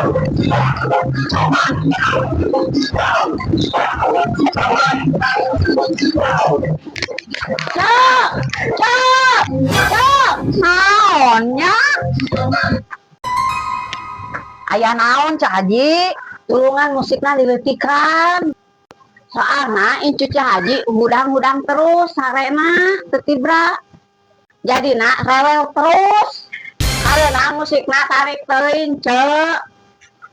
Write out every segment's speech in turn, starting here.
Cak, cak, cak, naonnya? Aya naon Cak Haji? Tulungan musikna diletikan. Soalna incu Cak Haji hudang-hudang terus sarena tetibra. Jadi nak rewel terus. Karena musikna tarik teuing Cek.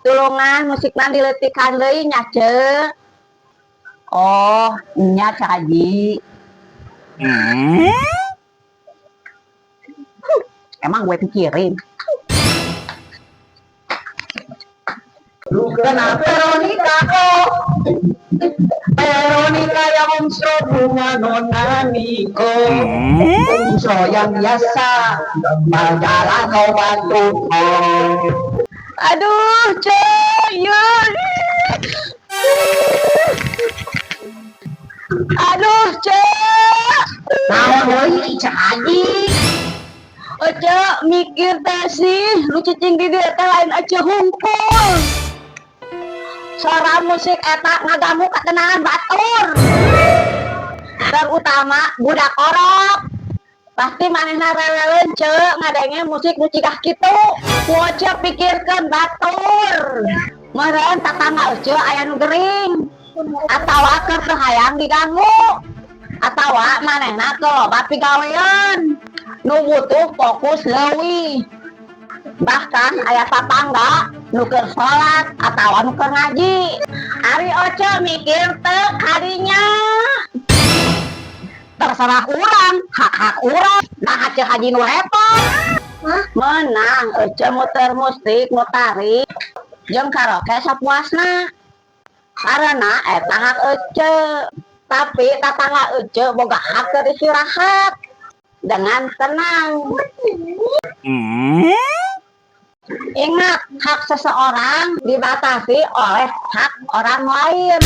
Tulungan musikna diletikan deui nya Cek. Oh, nya Cak Haji. Emang gue pikirin. Kenapa Veronica kok? Veronica yang umso bunga nonaniko, umso yang biasa majalah kau bantu. Aduh, Ceyun. Aduh, Cek. Naon deui Cak Haji? Aja mikir teh sih, lu cicing di dia teh lain aja hungkul. Suara musik eta ngagamu katenangan batur. Terutama budak orok. Pasti manehna reweleun Cek ngadenge musik nu cigah kitu. Kuaca pikirkeun batur. Meureun tatangga Cek aya nu gering. Atawa keur teu hayang diganggu. Atawa manehna teu loba pigawean. Nu butuh fokus leuwih. Bahkan aya tatangga nu keur salat atawa nu keur ngaji. Ari Oce mikir teu kadinya. Terserah urang, hak-hak urang. Nah Cak Haji nu repot. Menang Oce muter musik nu tarik jeung karaoke sapuasna. Karena eta hak Oce. Tapi tatangga Oce boga hak keur istirahat dengan tenang. Ingat, hak seseorang dibatasi oleh hak orang lain.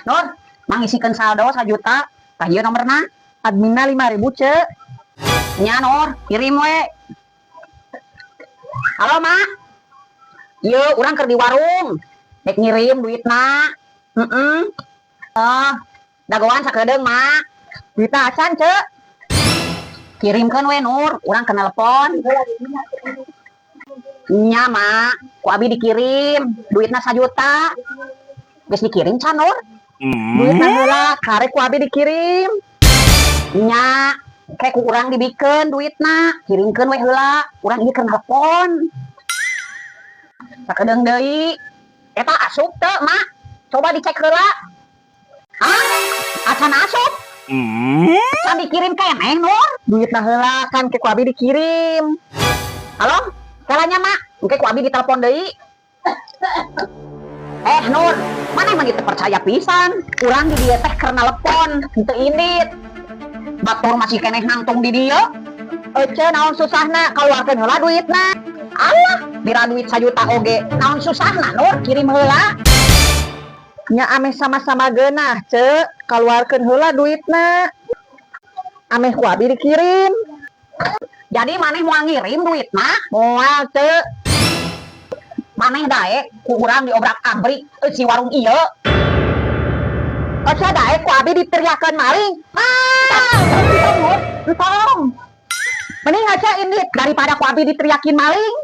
Nur, mangisikeun saldo 1 juta. Tah ieu nomerna. Adminna 5.000 Cek. Nya Nur, kirim we. Halo Mak. Ieu urang keur di warung. Dek ngirim duitna. Dagoan sakedeung Mak. Duitna acan Cek. Kirimkeun we Nur, urang ke nelpon. Nya Mak, ku abi dikirim. Duitna 1 juta. Geus dikirim can Nur? Duitna heula karek ku abi dikirim. Nya, kayak ku urang dibikeun duitna. Kirimkeun we heula, urang ieu keur nelpon. Sakedeung deui. Eta asup teu Mak? Coba dicek heula. Hah? Acan asup? Can dikirim keneh Nur? Duitna heula kan ke ku abi dikirim. Halo? Kalanya Mak, engke ku abi ditelepon deui. Nur, mana emang gitu percaya pisan? Urang di dieu teh keur nelepon, henteu indit. Batur masih keneh nangtung di dieu. Ece naon susahna kaluarkeun heula duitna. Allah, bira duit 1 juta oge. Naon susahna Nur kirim heula? Nya ameh sama-sama geunah, Cek. Kaluarkeun heula duitna. Ameh ku abi dikirim. Jadi maneh moal ngirim duitna? Moal, Cek. Maneh daek ku urang diobrak-abrik si warung ieu. Oce daek ku abi diteriakeun maling. Entong. Mending aja indit daripada ku abi diteriakin maling.